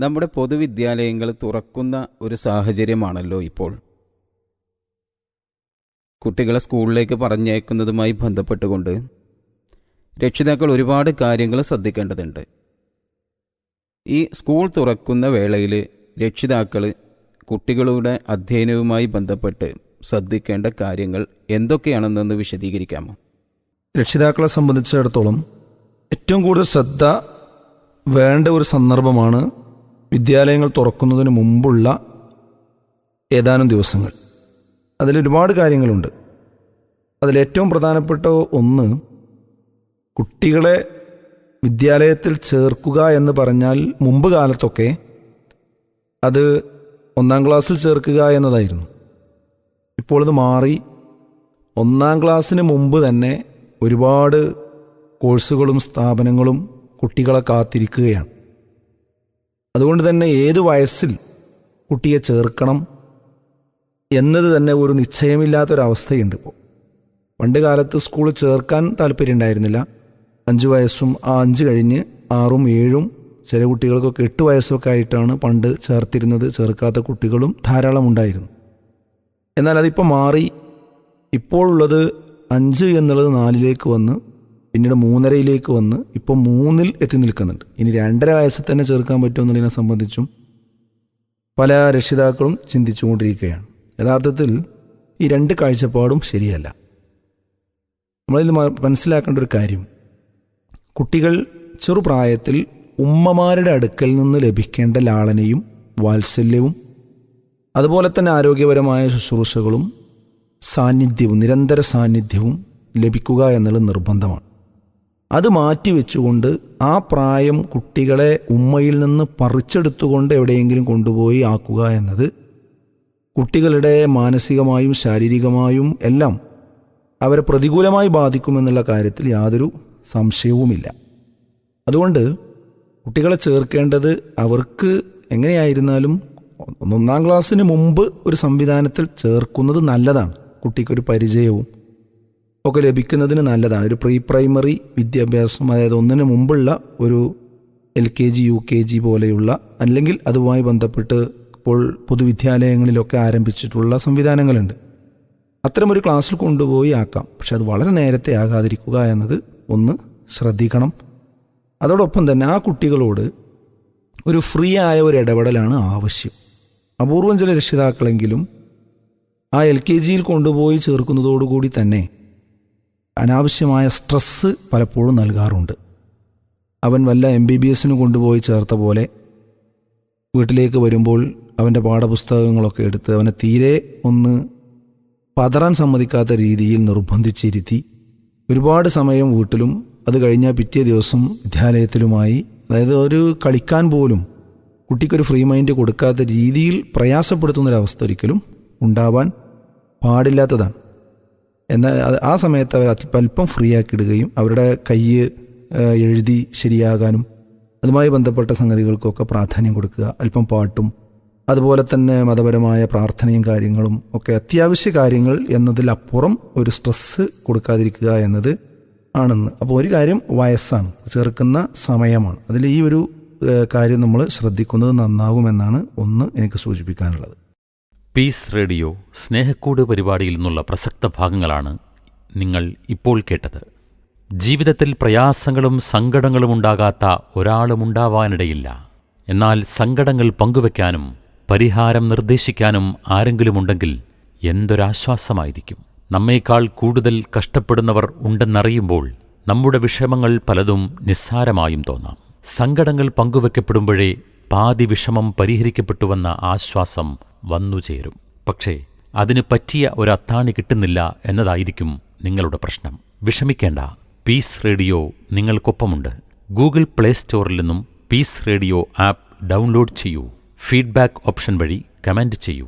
നമ്മുടെ പൊതുവിദ്യാലയങ്ങൾ തുറക്കുന്ന ഒരു സാഹചര്യമാണല്ലോ ഇപ്പോൾ. കുട്ടികളെ സ്കൂളിലേക്ക് പറഞ്ഞയക്കുന്നതുമായി ബന്ധപ്പെട്ടുകൊണ്ട് രക്ഷിതാക്കൾ ഒരുപാട് കാര്യങ്ങൾ ശ്രദ്ധിക്കേണ്ടതുണ്ട്. ഈ സ്കൂൾ തുറക്കുന്ന വേളയിൽ രക്ഷിതാക്കൾ കുട്ടികളുടെ അധ്യയനവുമായി ബന്ധപ്പെട്ട് ശ്രദ്ധിക്കേണ്ട കാര്യങ്ങൾ എന്തൊക്കെയാണെന്നൊന്ന് വിശദീകരിക്കാമോ? രക്ഷിതാക്കളെ സംബന്ധിച്ചിടത്തോളം ഏറ്റവും കൂടുതൽ ശ്രദ്ധ വേണ്ട ഒരു സന്ദർഭമാണ് വിദ്യാലയങ്ങൾ തുറക്കുന്നതിന് മുമ്പുള്ള ഏതാനും ദിവസങ്ങൾ. അതിലൊരുപാട് കാര്യങ്ങളുണ്ട്. അതിലേറ്റവും പ്രധാനപ്പെട്ട ഒന്ന്, കുട്ടികളെ വിദ്യാലയത്തിൽ ചേർക്കുക എന്ന് പറഞ്ഞാൽ മുമ്പ് കാലത്തൊക്കെ അത് 1-ാം ക്ലാസ്സിൽ ചേർക്കുക എന്നതായിരുന്നു. ഇപ്പോൾ ഇത് മാറി 1-ാം ക്ലാസ്സിന് മുമ്പ് തന്നെ ഒരുപാട് കോഴ്സുകളും സ്ഥാപനങ്ങളും കുട്ടികളെ കാത്തിരിക്കുകയാണ്. അതുകൊണ്ട് തന്നെ ഏത് വയസ്സിൽ കുട്ടിയെ ചേർക്കണം എന്നത് തന്നെ ഒരു നിശ്ചയമില്ലാത്തൊരവസ്ഥയുണ്ട് ഇപ്പോൾ. പണ്ട് കാലത്ത് സ്കൂളിൽ ചേർക്കാൻ താല്പര്യം ഉണ്ടായിരുന്നില്ല. 5 വയസ്സും 5 കഴിഞ്ഞ് 6ഉം 7ഉം ചില കുട്ടികൾക്കൊക്കെ 8 വയസ്സൊക്കെ ആയിട്ടാണ് പണ്ട് ചേർത്തിരുന്നത്. ചേർക്കാത്ത കുട്ടികളും ധാരാളം ഉണ്ടായിരുന്നു. എന്നാൽ അതിപ്പോൾ മാറി. ഇപ്പോഴുള്ളത് 5 എന്നുള്ളത് 4ലേക്ക് വന്ന്, പിന്നീട് 3.5ലേക്ക് വന്ന്, ഇപ്പോൾ 3-ൽ എത്തി നിൽക്കുന്നുണ്ട്. ഇനി 2.5 വയസ്സിൽ തന്നെ ചേർക്കാൻ പറ്റുമെന്നുള്ളതിനെ സംബന്ധിച്ചും പല രക്ഷിതാക്കളും ചിന്തിച്ചുകൊണ്ടിരിക്കുകയാണ്. യഥാർത്ഥത്തിൽ ഈ 2 കാഴ്ചപ്പാടും ശരിയല്ല. നമ്മളിൽ മനസ്സിലാക്കേണ്ട ഒരു കാര്യം, കുട്ടികൾ ചെറുപ്രായത്തിൽ ഉമ്മമാരുടെ അടുക്കൽ നിന്ന് ലഭിക്കേണ്ട ലാളനയും വാത്സല്യവും അതുപോലെ തന്നെ ആരോഗ്യപരമായ ശുശ്രൂഷകളും സാന്നിധ്യവും നിരന്തര സാന്നിധ്യവും ലഭിക്കുക എന്നുള്ളത് നിർബന്ധമാണ്. അത് മാറ്റിവെച്ചുകൊണ്ട് ആ പ്രായം കുട്ടികളെ ഉമ്മയിൽ നിന്ന് പറിച്ചെടുത്തുകൊണ്ട് എവിടെയെങ്കിലും കൊണ്ടുപോയി ആക്കുക എന്നത് കുട്ടികളുടെ മാനസികമായും ശാരീരികമായും എല്ലാം അവരെ പ്രതികൂലമായി ബാധിക്കുമെന്നുള്ള കാര്യത്തിൽ യാതൊരു സംശയവുമില്ല. അതുകൊണ്ട് കുട്ടികളെ ചേർക്കേണ്ടത് അവർക്ക് എങ്ങനെയായിരുന്നാലും 1-ാം ക്ലാസ്സിന് മുമ്പ് ഒരു സംവിധാനത്തിൽ ചേർക്കുന്നത് നല്ലതാണ്. കുട്ടിക്കൊരു പരിചയവും ഒക്കെ ലഭിക്കുന്നതിന് നല്ലതാണ്. ഒരു പ്രീ പ്രൈമറി വിദ്യാഭ്യാസം, അതായത് 1-ന് മുമ്പുള്ള ഒരു LKG UKG പോലെയുള്ള, അല്ലെങ്കിൽ അതുമായി ബന്ധപ്പെട്ട് ഇപ്പോൾ പൊതുവിദ്യാലയങ്ങളിലൊക്കെ ആരംഭിച്ചിട്ടുള്ള സംവിധാനങ്ങളുണ്ട്. അത്തരമൊരു ക്ലാസ്സിൽ കൊണ്ടുപോയി ആക്കാം. പക്ഷെ അത് വളരെ നേരത്തെ ആകാതിരിക്കുക എന്നത് ഒന്ന് ശ്രദ്ധിക്കണം. അതോടൊപ്പം തന്നെ ആ കുട്ടികളോട് ഒരു ഫ്രീ ആയ ഒരു ഇടപെടലാണ് ആവശ്യം. അപൂർവം ചില രക്ഷിതാക്കളെങ്കിലും ആ LKGയിൽ കൊണ്ടുപോയി ചേർക്കുന്നതോടുകൂടി തന്നെ അനാവശ്യമായ സ്ട്രെസ്സ് പലപ്പോഴും നൽകാറുണ്ട്. അവൻ വല്ല MBBSന് കൊണ്ടുപോയി ചേർത്ത പോലെ വീട്ടിലേക്ക് വരുമ്പോൾ അവൻ്റെ പാഠപുസ്തകങ്ങളൊക്കെ എടുത്ത് അവനെ തീരെ ഒന്ന് പതറാൻ സമ്മതിക്കാത്ത രീതിയിൽ നിർബന്ധിച്ചിരുത്തി ഒരുപാട് സമയം വീട്ടിലും അത് കഴിഞ്ഞാൽ പിറ്റേ ദിവസം വിദ്യാലയത്തിലുമായി, അതായത് ഒരു കളിക്കാൻ പോലും കുട്ടിക്കൊരു ഫ്രീ മൈൻഡ് കൊടുക്കാത്ത രീതിയിൽ പ്രയാസപ്പെടുത്തുന്നൊരവസ്ഥ ഒരിക്കലും ഉണ്ടാവാൻ പാടില്ലാത്തതാണ്. എന്നാൽ ആ സമയത്ത് അവർ അല്പം ഫ്രീ ആക്കിയിടുകയും അവരുടെ കൈ എഴുതി ശരിയാകാനും അതുമായി ബന്ധപ്പെട്ട സംഗതികൾക്കൊക്കെ പ്രാധാന്യം കൊടുക്കുക. അല്പം പാട്ടും അതുപോലെ തന്നെ മതപരമായ പ്രാർത്ഥനയും കാര്യങ്ങളും ഒക്കെ അത്യാവശ്യ കാര്യങ്ങൾ എന്നതിലപ്പുറം ഒരു സ്ട്രെസ്സ് കൊടുക്കാതിരിക്കുക എന്നത് ആണെന്ന്. അപ്പോൾ ഒരു കാര്യം വയസ്സാണ്, ചേർക്കുന്ന സമയമാണ്. അതിൽ ഈ ഒരു കാര്യം നമ്മൾ ശ്രദ്ധിക്കുന്നത് നന്നാകുമെന്നാണ് ഒന്ന് എനിക്ക് സൂചിപ്പിക്കാനുള്ളത്. പീസ് റേഡിയോ സ്നേഹക്കൂട് പരിപാടിയിൽ നിന്നുള്ള പ്രസക്ത ഭാഗങ്ങളാണ് നിങ്ങൾ ഇപ്പോൾ കേട്ടത്. ജീവിതത്തിൽ പ്രയാസങ്ങളും സങ്കടങ്ങളും ഉണ്ടാകാത്ത ഒരാളുമുണ്ടാവാനിടയില്ല. എന്നാൽ സങ്കടങ്ങൾ പങ്കുവെക്കാനും പരിഹാരം നിർദ്ദേശിക്കാനും ആരെങ്കിലുമുണ്ടെങ്കിൽ എന്തൊരാശ്വാസമായിരിക്കും. നമ്മേക്കാൾ കൂടുതൽ കഷ്ടപ്പെടുന്നവർ ഉണ്ടെന്നറിയുമ്പോൾ നമ്മുടെ വിഷമങ്ങൾ പലതും നിസ്സാരമായും തോന്നാം. സങ്കടങ്ങൾ പങ്കുവെക്കപ്പെടുമ്പോഴേ പാതി വിഷമം പരിഹരിക്കപ്പെട്ടുവെന്ന ആശ്വാസം വന്നുചേരും. പക്ഷേ അതിന് പറ്റിയ ഒരത്താണി കിട്ടുന്നില്ല എന്നതായിരിക്കും നിങ്ങളുടെ പ്രശ്നം. വിഷമിക്കേണ്ട, പീസ് റേഡിയോ നിങ്ങൾക്കൊപ്പമുണ്ട്. ഗൂഗിൾ പ്ലേ സ്റ്റോറിൽ നിന്നും പീസ് റേഡിയോ ആപ്പ് ഡൗൺലോഡ് ചെയ്യൂ. ഫീഡ്ബാക്ക് ഓപ്ഷൻ വഴി കമന്റ് ചെയ്യൂ.